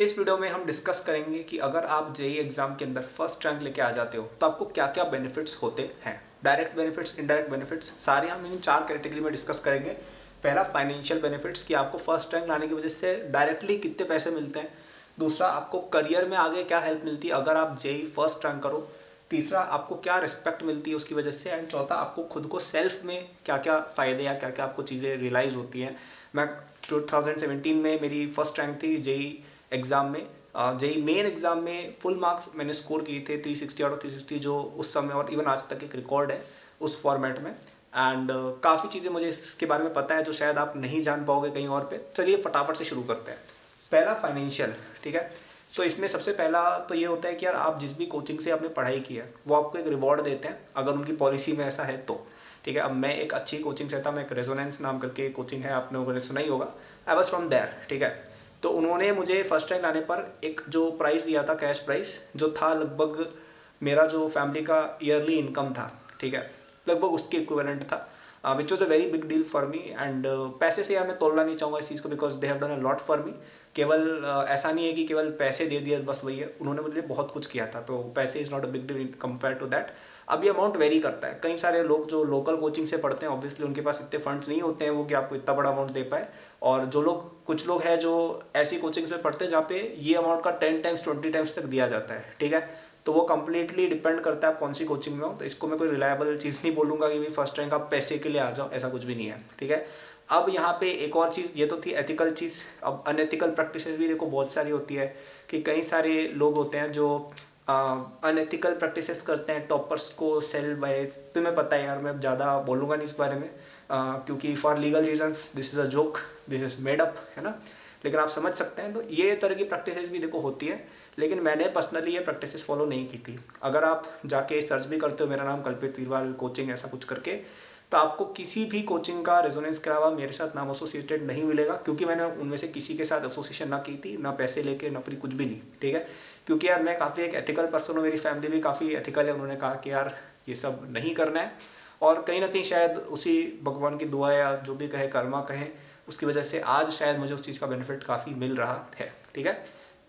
इस वीडियो में हम डिस्कस करेंगे कि अगर आप जेई एग्जाम के अंदर फर्स्ट रैंक लेके आ जाते हो तो आपको क्या क्या बेनिफिट्स होते हैं। डायरेक्ट बेनिफिट्स, इनडायरेक्ट बेनिफिट्स, सारे हम इन 4 कैटेगरी में डिस्कस करेंगे। पहला फाइनेंशियल बेनिफिट्स कि आपको फर्स्ट रैंक लाने की वजह से डायरेक्टली कितने पैसे मिलते हैं। दूसरा, आपको करियर में आगे क्या हेल्प मिलती है अगर आप जेई फर्स्ट रैंक करो। तीसरा, आपको क्या रिस्पेक्ट मिलती है उसकी वजह से। एंड चौथा, आपको खुद को सेल्फ में क्या क्या फ़ायदे या क्या क्या आपको चीज़ें रियलाइज़ होती हैं। मैं 2017 में मेरी फर्स्ट रैंक थी जेई एग्ज़ाम में। जेई मेन एग्ज़ाम में फुल मार्क्स मैंने स्कोर किए थे 360 आउट ऑफ 360, जो उस समय और इवन आज तक एक रिकॉर्ड है उस फॉर्मेट में। एंड काफ़ी चीज़ें मुझे इसके बारे में पता है जो शायद आप नहीं जान पाओगे कहीं और पे। चलिए फटाफट से शुरू करते हैं। पहला फाइनेंशियल, ठीक है। तो इसमें सबसे पहला तो ये होता है कि यार आप जिस भी कोचिंग से आपने पढ़ाई की है वो आपको एक रिवॉर्ड देते हैं अगर उनकी पॉलिसी में ऐसा है तो, ठीक है। अब मैं एक अच्छी कोचिंग से था, मैं एक रेजोनेंस नाम करके कोचिंग है, आपने लोगों ने सुना ही होगा। आई वॉज फ्रॉम देयर, ठीक है। तो उन्होंने मुझे फर्स्ट रैंक आने पर एक जो प्राइस दिया था, कैश प्राइस, जो था लगभग मेरा जो फैमिली का ईयरली इनकम था, ठीक है, लगभग उसके इक्विवेलेंट था, which was a very big deal for me. And पैसे से यार मैं तोड़ना नहीं चाहूँगा इस चीज़ को, because they have done a lot for me. केवल ऐसा नहीं है कि केवल पैसे दे दिए बस वही है, उन्होंने मुझे बहुत कुछ किया था। तो पैसे is not a big deal compare to that. अब ये अमाउंट वेरी करता है। कई सारे लोग जो लोकल कोचिंग से पढ़ते हैं ऑब्वियसली उनके पास इतने फंड्स नहीं होते हैं वो कि आपको इतना बड़ा अमाउंट दे पाए। और जो लोग, कुछ लोग हैं जो ऐसी कोचिंग्स में पढ़ते हैं जहाँ पे ये अमाउंट का 10 टाइम्स 20 टाइम्स तक दिया जाता है, ठीक है। तो वो कंप्लीटली डिपेंड करता है आप कौन सी कोचिंग में हो। तो इसको मैं कोई रिलायबल चीज़ नहीं बोलूँगा कि भाई फर्स्ट रैंक आप पैसे के लिए आ जाओ, ऐसा कुछ भी नहीं है, ठीक है। अब यहाँ पे एक और चीज़, ये तो थी एथिकल चीज़। अब अनएथिकल प्रैक्टिसेस भी देखो बहुत सारी होती है कि कई सारे लोग होते हैं जो अनएथिकल प्रैक्टिसेस करते हैं, टॉपर्स को सेल बाय। तुम्हें पता है यार, मैं ज़्यादा बोलूँगा नहीं इस बारे में क्योंकि for legal reasons this is a joke, this is made up, है ना। लेकिन आप समझ सकते हैं। तो ये तरह की प्रैक्टिसेस भी देखो होती है, लेकिन मैंने पर्सनली ये प्रैक्टिसेस फॉलो नहीं की थी। अगर आप जाके सर्च भी करते हो मेरा नाम कल्पित वीरवाल कोचिंग ऐसा कुछ करके, तो आपको किसी भी कोचिंग का रेजोनेंस के अलावा मेरे साथ नाम एसोसिएटेड नहीं मिलेगा, क्योंकि मैंने उनमें से किसी के साथ एसोसिएशन ना की थी, ना पैसे लेके, ना फ्री, कुछ भी नहीं, ठीक है। क्योंकि यार मैं काफ़ी एक एथिकल पर्सन हूँ, मेरी फैमिली भी काफ़ी एथिकल है। उन्होंने कहा कि यार ये सब नहीं करना है। और कहीं ना कहीं शायद उसी भगवान की दुआ या जो भी कहे, कर्मा कहें, उसकी वजह से आज शायद मुझे उस चीज़ का बेनिफिट काफ़ी मिल रहा है, ठीक है।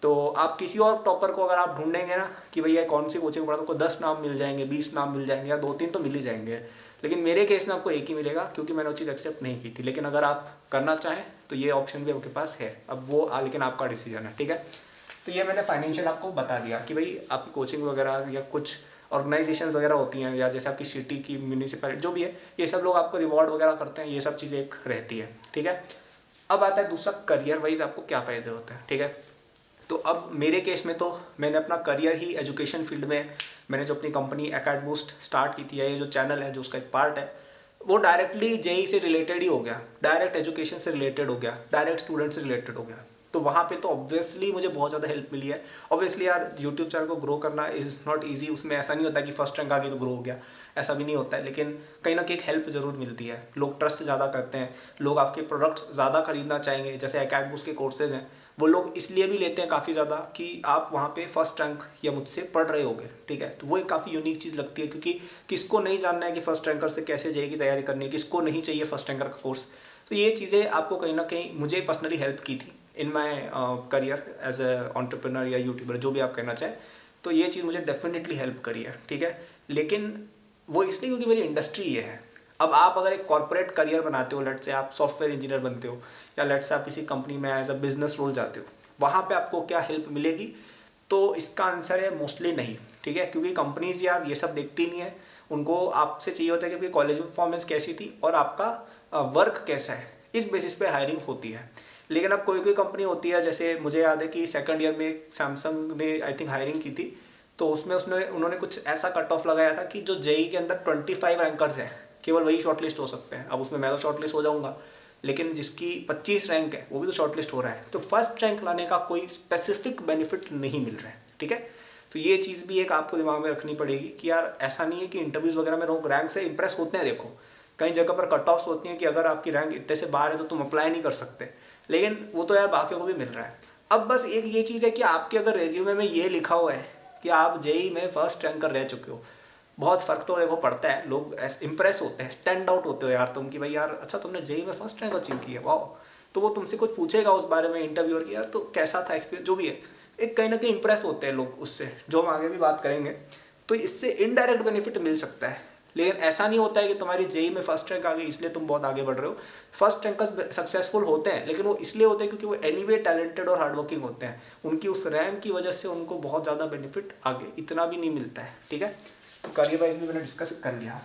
तो आप किसी और टॉपर को अगर आप ढूंढेंगे ना कि भैया कौन सी कोचिंग पढ़ा, तो आपको 10 नाम मिल जाएंगे, 20 नाम मिल जाएंगे, या 2-3 तो मिल ही जाएंगे। लेकिन मेरे केस में आपको एक ही मिलेगा क्योंकि मैंने वो चीज़ एक्सेप्ट नहीं की थी। लेकिन अगर आप करना चाहें तो ये ऑप्शन भी आपके पास है। अब वो लेकिन आपका डिसीजन है, ठीक है। तो ये मैंने फाइनेंशियल आपको बता दिया कि भाई आपकी कोचिंग वगैरह या कुछ ऑर्गेनाइजेशन वगैरह होती हैं, या जैसे आपकी सिटी की म्यूनिसिपैलिटी जो भी है, ये सब लोग आपको रिवॉर्ड वगैरह करते हैं, ये सब चीज़ें एक रहती है, ठीक है। अब आता है दूसरा, करियर वाइज आपको क्या फ़ायदे होते हैं, ठीक है। तो अब मेरे केस में तो मैंने अपना करियर ही एजुकेशन फील्ड में, मैंने जो अपनी कंपनी एकेडबूस्ट स्टार्ट की थी, या ये जो चैनल है जो उसका एक पार्ट है, वो डायरेक्टली जेई से रिलेटेड ही हो गया, डायरेक्ट एजुकेशन से रिलेटेड हो गया, डायरेक्ट स्टूडेंट से रिलेटेड हो गया। तो वहाँ पे तो ऑब्वियसली मुझे बहुत ज़्यादा हेल्प मिली है। ऑब्वियसली यार यूट्यूब चैनल को ग्रो करना इज़ नॉट ईजी, उसमें ऐसा नहीं होता कि फर्स्ट रैंक आ गई तो ग्रो हो गया, ऐसा भी नहीं होता है। लेकिन कहीं ना कहीं एक हेल्प ज़रूर मिलती है, लोग ट्रस्ट ज़्यादा करते हैं, लोग आपके प्रोडक्ट ज़्यादा खरीदना चाहेंगे। जैसे एकेडबूस्ट के कोर्सेज हैं वो लोग इसलिए भी लेते हैं काफ़ी ज़्यादा कि आप वहाँ पे फर्स्ट रैंक या मुझसे पढ़ रहे होगे, ठीक है। तो वो एक काफ़ी यूनिक चीज़ लगती है, क्योंकि किसको नहीं जानना है कि फर्स्ट रैंकर से कैसे जेई की तैयारी करनी है, किसको नहीं चाहिए फर्स्ट रैंकर का कोर्स। तो ये चीज़ें आपको कहीं ना कहीं मुझे पर्सनली हेल्प की थी in my career as a entrepreneur या यूट्यूबर, जो भी आप कहना चाहें। तो ये चीज़ मुझे डेफिनेटली हेल्प करी है, ठीक है। लेकिन वो इसलिए क्योंकि मेरी इंडस्ट्री ये है। अब आप अगर एक कॉर्पोरेट करियर बनाते हो, लेट से आप सॉफ्टवेयर इंजीनियर बनते हो, या लेट से आप किसी कंपनी में एज अ बिजनेस रोल जाते हो, वहाँ पे आपको क्या हेल्प मिलेगी? तो इसका आंसर है मोस्टली नहीं, ठीक है। क्योंकि कंपनीज यार ये सब देखती नहीं है, उनको आपसे चाहिए होता है कि कॉलेज में परफॉर्मेंस कैसी थी और आपका वर्क कैसा है, इस बेसिस पे हायरिंग होती है। लेकिन अब कोई कोई कंपनी होती है, जैसे मुझे याद है कि सेकंड ईयर में सैमसंग ने आई थिंक हायरिंग की थी, तो उसमें उन्होंने कुछ ऐसा कट ऑफ लगाया था कि जो जेई के अंदर 25 रैंकर्स हैं केवल वही शॉर्टलिस्ट हो सकते हैं। अब उसमें मैं तो शॉर्टलिस्ट हो जाऊंगा, लेकिन जिसकी 25 रैंक है वो भी तो शॉर्टलिस्ट हो रहा है। तो फर्स्ट रैंक लाने का कोई स्पेसिफिक बेनिफिट नहीं मिल रहा है, ठीक है। तो ये चीज़ भी एक आपको दिमाग में रखनी पड़ेगी कि यार ऐसा नहीं है कि इंटरव्यूज वगैरह में लोग रैंक से इंप्रेस होते हैं। देखो कई जगह पर कट ऑफ्स होती हैं कि अगर आपकी रैंक इतने से बाहर है तो तुम अप्लाई नहीं कर सकते, लेकिन वो तो यार बाकियों को भी मिल रहा है। अब बस एक ये चीज़ है कि आपके अगर रेज्यूमे में ये लिखा हुआ है कि आप जेई में फर्स्ट रैंकर रह चुके हो, बहुत फ़र्क तो देखो पड़ता है। लोग इंप्रेस होते हैं, स्टैंड आउट होते हो यार तुम, कि भाई यार अच्छा तुमने जेई में फर्स्ट रैंक अचीव किया, वाह। तो वो तुमसे कुछ पूछेगा उस बारे में इंटरव्यूअर की, यार तो कैसा था एक्सपीरियंस जो भी है, एक कहीं ना कहीं इंप्रेस होते हैं लोग उससे, जो हम आगे भी बात करेंगे। तो इससे इनडायरेक्ट बेनिफिट मिल सकता है, लेकिन ऐसा नहीं होता है कि तुम्हारी जेई में फर्स्ट रैंक आ गई इसलिए तुम बहुत आगे बढ़ रहे हो। फर्स्ट रैंकर्स सक्सेसफुल होते हैं, लेकिन वो इसलिए होते हैं क्योंकि वो एनीवे टैलेंटेड और हार्डवर्किंग होते हैं, उनकी उस रैंक की वजह से उनको बहुत ज़्यादा बेनिफिट आगे इतना भी नहीं मिलता है। ठीक है, तो करियर वाइज भी मैंने डिस्कस कर लिया।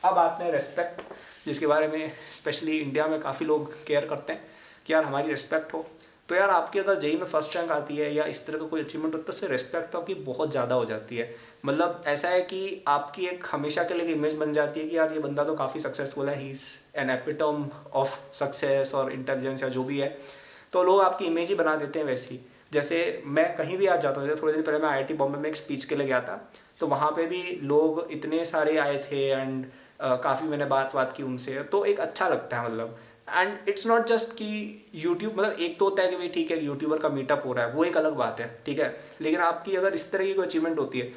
अब आते हैं रेस्पेक्ट, जिसके बारे में स्पेशली इंडिया में काफ़ी लोग केयर करते हैं कि यार हमारी रेस्पेक्ट हो। तो यार आपकी अगर जेई में फर्स्ट रैंक आती है या इस तरह का कोई अचीवमेंट होता है, उससे रेस्पेक्ट तो आपकी बहुत ज़्यादा हो जाती है। मतलब ऐसा है कि आपकी एक हमेशा के लिए इमेज बन जाती है कि यार ये बंदा तो काफ़ी सक्सेसफुल है, he is an epitome of success और इंटेलिजेंस या जो भी है। तो लोग आपकी इमेज ही बना देते हैं वैसी। जैसे मैं कहीं भी आ जाता हूँ, जैसे थोड़े दिन पहले मैं IIT बॉम्बे में एक स्पीच के लिए गया था, तो वहाँ पे भी लोग इतने सारे आए थे एंड काफ़ी मैंने बात की उनसे, तो एक अच्छा लगता है। मतलब एंड इट्स नॉट जस्ट कि यूट्यूब, मतलब एक तो होता है कि भाई ठीक है यूट्यूबर का मीटअप हो रहा है, वो एक अलग बात है, ठीक है, लेकिन आपकी अगर इस तरह की कोई अचीवमेंट होती है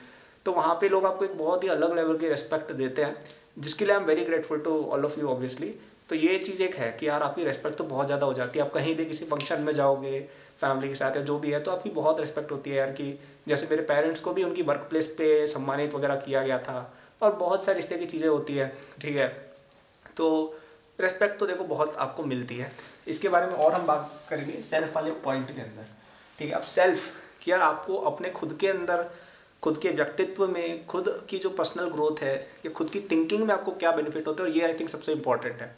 तो वहाँ पे लोग आपको एक बहुत ही अलग लेवल की रिस्पेक्ट देते हैं, जिसके लिए I am very grateful to all of you obviously. तो ये चीज़ एक है कि यार आपकी रिस्पेक्ट तो बहुत ज़्यादा हो जाती है। आप कहीं भी किसी फंक्शन में जाओगे फैमिली के साथ या जो भी है, तो आपकी बहुत रिस्पेक्ट होती है यार। कि जैसे मेरे पेरेंट्स को भी उनकी वर्क प्लेस पे सम्मानित वगैरह किया गया था, और बहुत सारी इस तरह की चीज़ें होती है, ठीक है। तो रेस्पेक्ट तो देखो बहुत आपको मिलती है। इसके बारे में और हम बात करेंगे सेल्फ वाले पॉइंट के अंदर, ठीक है। अब सेल्फ कि यार आपको अपने खुद के अंदर, खुद के व्यक्तित्व में, खुद की जो पर्सनल ग्रोथ है या खुद की थिंकिंग में आपको क्या बेनिफिट होते हैं, और ये आई थिंक सबसे इंपॉर्टेंट है।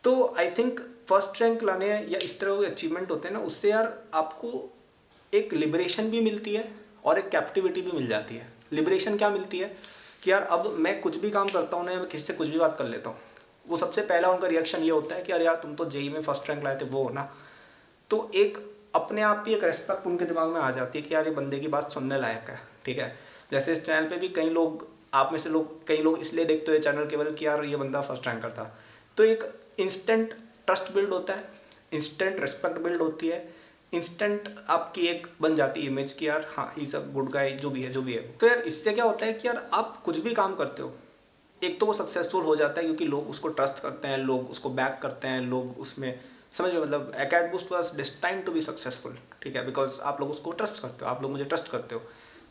तो आई थिंक फर्स्ट रैंक लाने या इस तरह के अचीवमेंट होते हैं ना, उससे यार आपको एक लिबरेशन भी मिलती है और एक कैप्टिविटी भी मिल जाती है। लिबरेशन क्या मिलती है कि यार अब मैं कुछ भी काम करता हूँ ना, मैं किसी से कुछ भी बात कर लेता हूँ, वो सबसे पहला उनका रिएक्शन ये होता है कि यार तुम तो जेई में फर्स्ट रैंक लाए थे, वो हो ना। तो एक अपने आप ही एक रेस्पेक्ट उनके दिमाग में आ जाती है कि यार ये बंदे की बात सुनने लायक है, ठीक है। जैसे इस चैनल पे भी कई लोग, आप में से लोग, कई लोग इसलिए देखते हो चैनल केवल कि यार ये बंदा फर्स्ट रैंकर था, तो एक इंस्टेंट ट्रस्ट बिल्ड होता है, इंस्टेंट रिस्पेक्ट बिल्ड होती है, इंस्टेंट आपकी एक बन जाती है इमेज कि यार हाँ ही सब गुड गाय जो भी है, जो भी है। तो यार इससे क्या होता है कि यार आप कुछ भी काम करते हो, एक तो वो सक्सेसफुल हो जाता है क्योंकि लोग उसको ट्रस्ट करते हैं, लोग उसको बैक करते हैं, लोग उसमें समझ लो, मतलब एकेडबूस्ट was destined to be successful, ठीक है, बिकॉज आप लोग उसको ट्रस्ट करते हो, आप लोग मुझे ट्रस्ट करते हो।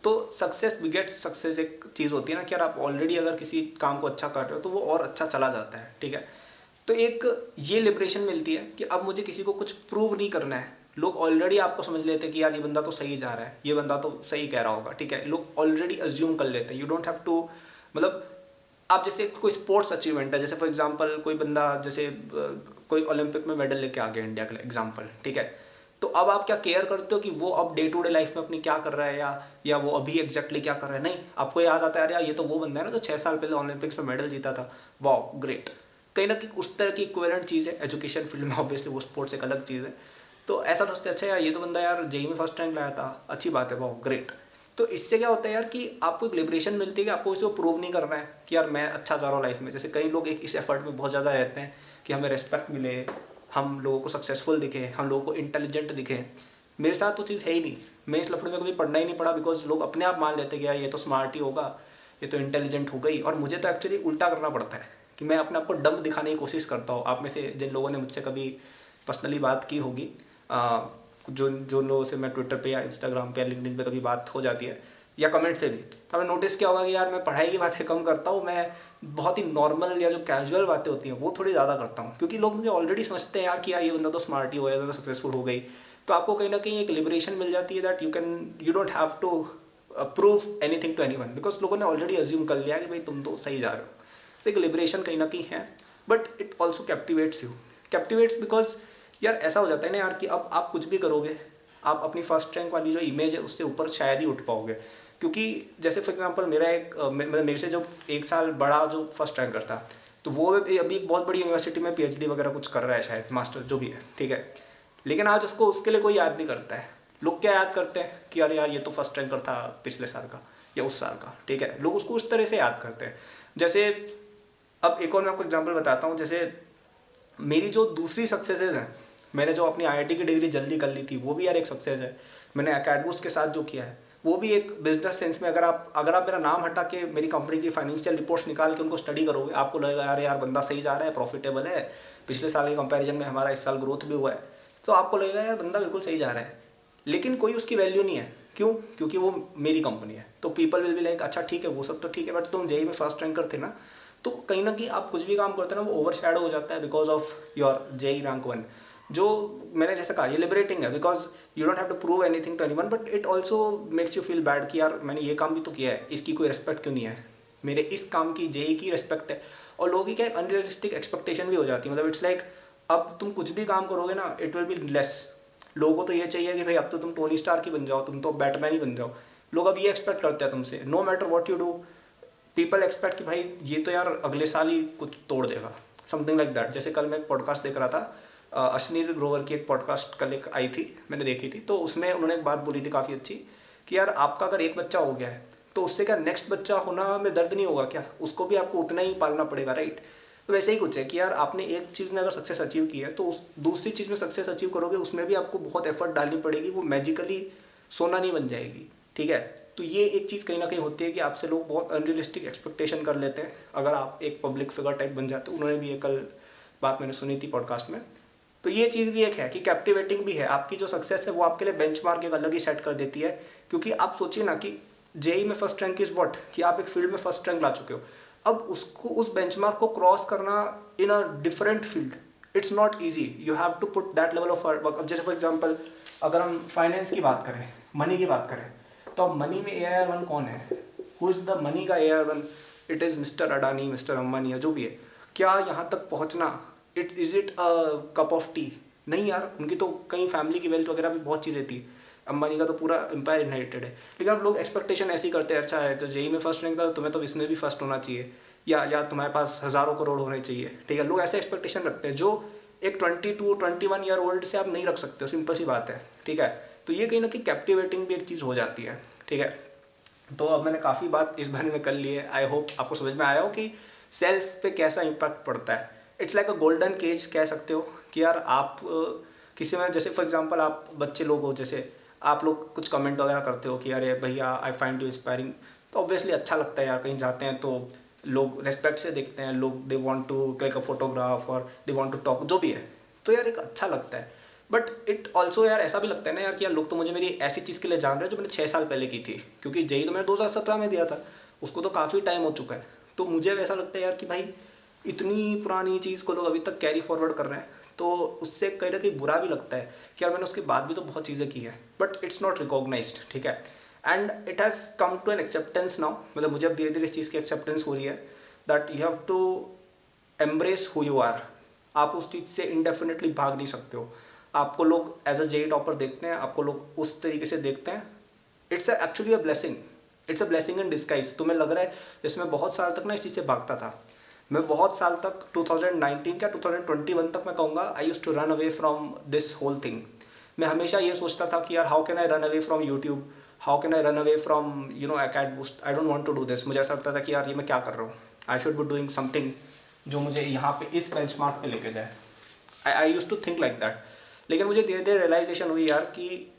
तो सक्सेस बिगेट्स सक्सेस एक चीज़ होती है ना कि यार आप ऑलरेडी अगर किसी काम को अच्छा कर रहे हो तो वो और अच्छा चला जाता है, ठीक है। तो एक ये लिबरेशन मिलती है कि अब मुझे किसी को कुछ प्रूव नहीं करना है। लोग ऑलरेडी आपको समझ लेते हैं कि यार ये बंदा तो सही जा रहा है, ये बंदा तो सही कह रहा होगा, ठीक है। लोग ऑलरेडी अज्यूम कर लेते हैं, यू डोंट हैव टू, मतलब आप जैसे कोई स्पोर्ट्स अचीवमेंट है, जैसे फॉर एग्जांपल कोई बंदा जैसे कोई ओलंपिक में मेडल लेके आ गया इंडिया के लिए एग्जांपल, ठीक है। तो अब आप क्या केयर करते हो कि वो अब डे टू डे लाइफ में अपनी क्या कर रहा है या वो अभी एग्जैक्टली क्या कर रहा है? नहीं, आपको याद आता है यार ये तो वो बंदा है ना जो 6 साल पहले ओलंपिक्स में मेडल जीता था, वाह ग्रेट। कहीं ना कहीं उस तरह की इक्विवेलेंट चीज़ है एजुकेशन फील्ड में, ऑब्वियसली वो स्पोर्ट्स एक अलग चीज़ है। तो ऐसा सोचते अच्छा यार ये तो बंदा यार जेई में फर्स्ट रैंक लाया था, अच्छी बात है, वाह ग्रेट। तो इससे क्या होता है यार कि आपको एक लिबरेशन मिलती है कि आपको इसे प्रूव नहीं करना है कि यार मैं अच्छा जा रहा हूँ लाइफ में। जैसे कई लोग एक इस एफर्ट में बहुत ज़्यादा रहते हैं कि हमें रिस्पेक्ट मिले, हम लोगों को सक्सेसफुल दिखे, हम लोगों को इंटेलिजेंट दिखे। मेरे साथ वो चीज़ है ही नहीं, मैं इस लफड़े में कभी पढ़ना ही नहीं पड़ा, बिकॉज लोग अपने आप मान लेते हैं कि यार ये तो स्मार्ट ही होगा, ये तो इंटेलिजेंट हो गई। और मुझे तो एक्चुअली उल्टा करना पड़ता है कि मैं अपने आप को डम दिखाने की कोशिश करता हूँ। आप में से जिन लोगों ने मुझसे कभी पर्सनली बात की होगी, जो लोगों से मैं ट्विटर पे या इंस्टाग्राम पे या लिंक्डइन पे कभी बात हो जाती है या कमेंट से भी, तो हमें नोटिस किया होगा कि यार मैं पढ़ाई की बातें कम करता हूँ, मैं बहुत ही नॉर्मल या जो कैजुअल बातें होती हैं वो थोड़ी ज़्यादा करता हूँ, क्योंकि लोग मुझे ऑलरेडी समझते हैं यार कि यार ये बंदा तो स्मार्ट ही हो गया, तो सक्सेसफुल हो गई। तो आपको कहीं ना कहीं एक लिबरेशन मिल जाती है that you don't have to prove anything to anyone, because लोगों ने ऑलरेडी अज्यूम कर लिया कि भाई तुम तो सही जा रहे हो। तो एक लिबरेशन कहीं ना कहीं है, but it also कैप्टिवेट्स you, कैप्टिवेट्स because यार ऐसा हो जाता है ना यार कि अब आप कुछ भी करोगे, आप अपनी फर्स्ट रैंक वाली जो इमेज है उससे ऊपर शायद ही उठ पाओगे। क्योंकि जैसे फॉर एग्जांपल मेरा एक मतलब मेरे से जो 1 साल बड़ा जो फर्स्ट रैंकर था, तो वो अभी एक बहुत बड़ी यूनिवर्सिटी में PhD वगैरह कुछ कर रहा है, शायद मास्टर जो भी है, ठीक है। लेकिन आज उसको उसके लिए कोई याद नहीं करता है। लोग क्या याद करते हैं कि अरे यार ये तो फर्स्ट रैंकर था पिछले साल का या उस साल का, ठीक है। लोग उसको उस तरह से याद करते हैं। जैसे अब एक और मैं आपको एग्जाम्पल बताता हूँ, जैसे मेरी जो दूसरी सक्सेसेज हैं, मैंने जो अपनी IIT की डिग्री जल्दी कर ली थी वो भी यार एक सक्सेस है। मैंने एकेडबूस्ट के साथ जो किया है वो भी एक बिजनेस सेंस में, अगर आप मेरा नाम हटा के मेरी कंपनी की फाइनेंशियल रिपोर्ट्स निकाल के उनको स्टडी करोगे, आपको लगेगा यार बंदा सही जा रहा है, प्रॉफिटेबल है, पिछले साल के कंपैरिजन में हमारा इस साल ग्रोथ भी हुआ है, तो आपको लगेगा यार बंदा बिल्कुल सही जा रहा है, लेकिन कोई उसकी वैल्यू नहीं है। क्यों? क्योंकि वो मेरी कंपनी है। तो पीपल विल बी लाइक अच्छा ठीक है वो सब तो ठीक है, बट तुम जेई में फर्स्ट रैंकर थे ना, तो कहीं ना कहीं आप कुछ भी काम करते हो ना वो ओवर शैडो हो जाता है because of your JEE rank 1। जो मैंने जैसे कहा ये लिबरेटिंग है because you don't have to prove anything to anyone, but it also makes you feel bad कि यार मैंने ये काम भी तो किया है, इसकी कोई रिस्पेक्ट क्यों नहीं है, मेरे इस काम की जेई की रिस्पेक्ट है। और लोगों की क्या अनरियलिस्टिक एक्सपेक्टेशन भी हो जाती है, मतलब इट्स लाइक अब तुम कुछ भी काम करोगे ना इट विल बी लेस। लोगों को तो ये चाहिए कि भाई अब तो तुम टोनी स्टार की बन जाओ, तुम तो बैटमैन ही बन जाओ। लोग अब ये एक्सपेक्ट करते हैं तुमसे, no matter what you do people expect कि भाई ये तो यार अगले साल ही कुछ तोड़ देगा, समथिंग लाइक दैट। जैसे कल मैं एक पॉडकास्ट देख रहा था, अश्नीर ग्रोवर की एक पॉडकास्ट कल एक आई थी, मैंने देखी थी, तो उसमें उन्होंने एक बात बोली थी काफ़ी अच्छी कि यार आपका अगर एक बच्चा हो गया है तो उससे क्या नेक्स्ट बच्चा होना में दर्द नहीं होगा क्या? उसको भी आपको उतना ही पालना पड़ेगा, राइट? तो वैसे ही कुछ है कि यार आपने एक चीज़ में अगर सक्सेस अचीव की है तो उस दूसरी चीज़ में सक्सेस अचीव करोगे, उसमें भी आपको बहुत एफर्ट डालनी पड़ेगी, वो मैजिकली सोना नहीं बन जाएगी, ठीक है? तो ये एक चीज़ कहीं ना कहीं होती है कि आपसे लोग बहुत अनरियलिस्टिक एक्सपेक्टेशन कर लेते हैं अगर आप एक पब्लिक फिगर टाइप बन जाते हो। उन्होंने भी ये कल बात मैंने सुनी थी पॉडकास्ट में। तो ये चीज़ भी एक है कि कैप्टिवेटिंग भी है, आपकी जो सक्सेस है वो आपके लिए बेंचमार्क एक अलग ही सेट कर देती है। क्योंकि आप सोचिए ना कि जेई में फर्स्ट रैंक इज व्हाट, कि आप एक फील्ड में फर्स्ट रैंक ला चुके हो, अब उसको उस बेंचमार्क को क्रॉस करना in a different field it's not easy, you have to put that level of work. अब जैसे फॉर एग्जाम्पल अगर हम फाइनेंस की बात करें, मनी की बात करें, तो अब मनी में AIR-1 कौन है? हु इज़ द मनी का AIR-1? It is mister Adani, mister Ambani या जो भी है। क्या यहाँ तक पहुँचना is it a cup of T? नहीं यार, उनकी तो कई फैमिली की वेल्थ वगैरह भी बहुत चीज़ें थी। अंबानी का तो पूरा एम्पायर इनहेरिटेड है। लेकिन अब लोग एक्सपेक्टेशन ऐसी करते हैं, अच्छा है तो जेई में फर्स्ट रैंक था तुम्हें तो इसमें भी फर्स्ट होना चाहिए, या तुम्हारे पास हज़ारों करोड़ होने चाहिए, ठीक है? लोग ऐसे एक्सपेक्टेशन रखते हैं जो एक 22-21 ईयर ओल्ड से आप नहीं रख सकते हो, सिंपल सी बात है, ठीक है? तो ये कहीं ना कहीं कैप्टिवेटिंग भी एक चीज़ हो जाती है, ठीक है? तो अब मैंने काफ़ी बात इस बारे में कर ली है, आई होप आपको समझ में आया हो कि सेल्फ पे कैसा इम्पैक्ट पड़ता है। It's like a golden cage कह सकते हो कि यार आप किसी में जैसे फॉर एग्जांपल आप बच्चे लोग हो, जैसे आप लोग कुछ कमेंट वगैरह करते हो कि अरे भैया आई फाइंड यू इंस्पायरिंग, तो ऑब्वियसली अच्छा लगता है यार, कहीं जाते हैं तो लोग रेस्पेक्ट से देखते हैं, लोग they want to click a photograph और दे वांट टू टॉक, जो भी है, तो यार एक अच्छा लगता है। बट इट ऑल्सो यार ऐसा भी लगता है ना यार कि यार लोग तो मुझे मेरी ऐसी चीज़ के लिए जान रहे हैं जो मैंने 6 साल पहले की थी, क्योंकि जेई तो मैंने 2017 में दिया था, उसको तो काफ़ी टाइम हो चुका है। तो मुझे ऐसा लगता है यार कि भाई इतनी पुरानी चीज़ को लोग अभी तक कैरी फॉरवर्ड कर रहे हैं, तो उससे कहीं ना कहीं बुरा भी लगता है कि यार मैंने उसके बाद भी तो बहुत चीज़ें की है, बट इट्स नॉट रिकॉग्नाइज्ड, ठीक है? And it has come to an acceptance now, मतलब मुझे अब धीरे धीरे इस चीज़ की एक्सेप्टेंस हो रही है that you have to embrace who you are. आप उस चीज़ से इंडेफिनेटली भाग नहीं सकते हो। आपको लोग एज अ जेई टॉपर देखते हैं, आपको लोग उस तरीके से देखते हैं, it's actually a blessing, it's a blessing in disguise. तुम्हें लग रहा है जैसे मैं बहुत साल तक ना इस चीज़ से भागता था, मैं बहुत साल तक 2019 क्या 2021 तक मैं कहूँगा I used to run away from this whole thing. मैं हमेशा ये सोचता था कि यार how can I run away from YouTube, how can I run away from Acadboost, I don't want to do this. मुझे ऐसा लगता था कि यार ये मैं क्या कर रहा हूँ, I should be doing something जो मुझे यहाँ पे इस बेंचमार्क पे लेके जाए। I used to think like that. लेकिन मुझे धीरे धीरे रियलाइजेशन हुई यार कि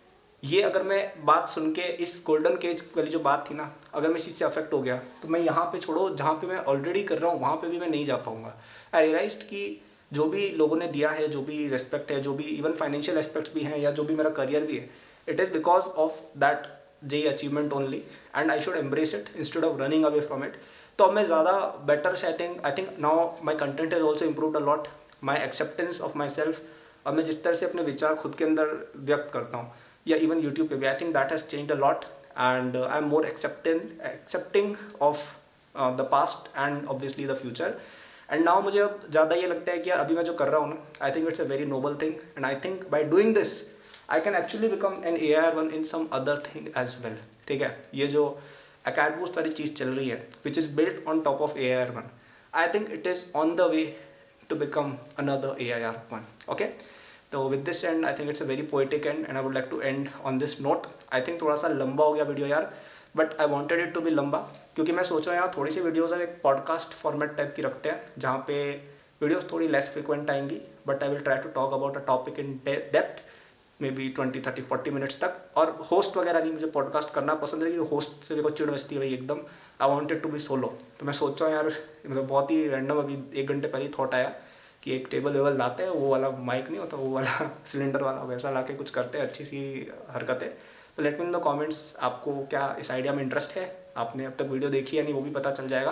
ये अगर मैं बात सुन के इस गोल्डन केज वाली जो बात थी ना, अगर मैं इस चीज़ से अफेक्ट हो गया तो मैं यहाँ पे छोड़ो जहाँ पे मैं ऑलरेडी कर रहा हूँ वहाँ पे भी मैं नहीं जा पाऊँगा। आई रियलाइज्ड कि जो भी लोगों ने दिया है, जो भी रिस्पेक्ट है, जो भी इवन फाइनेंशियल एस्पेक्ट्स भी हैं, या जो भी मेरा करियर भी है, it is because of that JEE achievement only, and I should embrace it instead of running away from it. तो अब मैं ज़्यादा बेटर से I think now my content has also improved a lot, my acceptance of my self. अब मैं जिस तरह से अपने विचार खुद के अंदर व्यक्त करता हूँ, या इवन यूट्यूब पे भी, I think that has changed a lot, and I am more accepting of the past and obviously the future. And now मुझे अब ज़्यादा ये लगता है कि यार अभी मैं जो कर रहा हूँ ना, I think it's a very noble thing, and I think by doing this I can actually become an AIR-1 in some other thing as well, ठीक है? ये जो अकेडबूस्ट वाली चीज़ चल रही है which is built on top of AIR-1, I think it is on the way to become another AIR-1. Okay, तो with this end I think it's a very poetic end and I would like to end on this note. I think थोड़ा सा लंबा हो गया video यार, but I wanted it to be लंबा क्योंकि मैं सोच रहा हूँ यार थोड़ी सी वीडियोस अब एक पॉडकास्ट फॉर्मेट टाइप की रखते हैं जहाँ पे वीडियोस थोड़ी लेस फ्रिक्वेंट आएंगी, but I will try to talk about a topic in depth, maybe 20-30-40 minutes तक। और होस्ट वगैरह नहीं, मुझे पॉडकास्ट करना पसंद है क्योंकि होस्ट से मेरे को चिड़ बचती है भाई एकदम। I wanted to be solo, तो मैं सोच रहा हूँ यार, मतलब बहुत ही रैंडम अभी 1 घंटे पहले थॉट आया कि एक टेबल वेबल लाते हैं, वो वाला माइक नहीं होता, वो वाला सिलेंडर वाला, वैसा ला के कुछ करते हैं, अच्छी सी हरकतें। तो let me in the comments आपको क्या इस आइडिया में इंटरेस्ट है, आपने अब तक वीडियो देखी है नहीं वो भी पता चल जाएगा।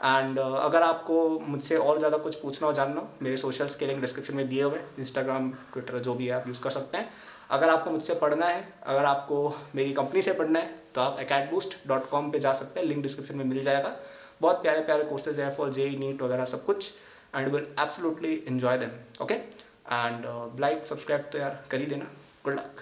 एंड अगर आपको मुझसे और ज़्यादा कुछ पूछना हो, जानना हो, मेरे सोशल्स के लिंक डिस्क्रिप्शन में दिए हुए, इंस्टाग्राम, ट्विटर, जो भी है आप यूज़ कर सकते हैं। अगर आपको मुझसे पढ़ना है, अगर आपको मेरी कंपनी से पढ़ना है, तो आप acadboost.com पे जा सकते हैं, लिंक डिस्क्रिप्शन में मिल जाएगा। बहुत प्यारे प्यारे कोर्सेज हैं फॉर जेई, नीट वगैरह सब कुछ, and will absolutely enjoy them. Okay, and like subscribe तो यार कर ही देना। Good luck.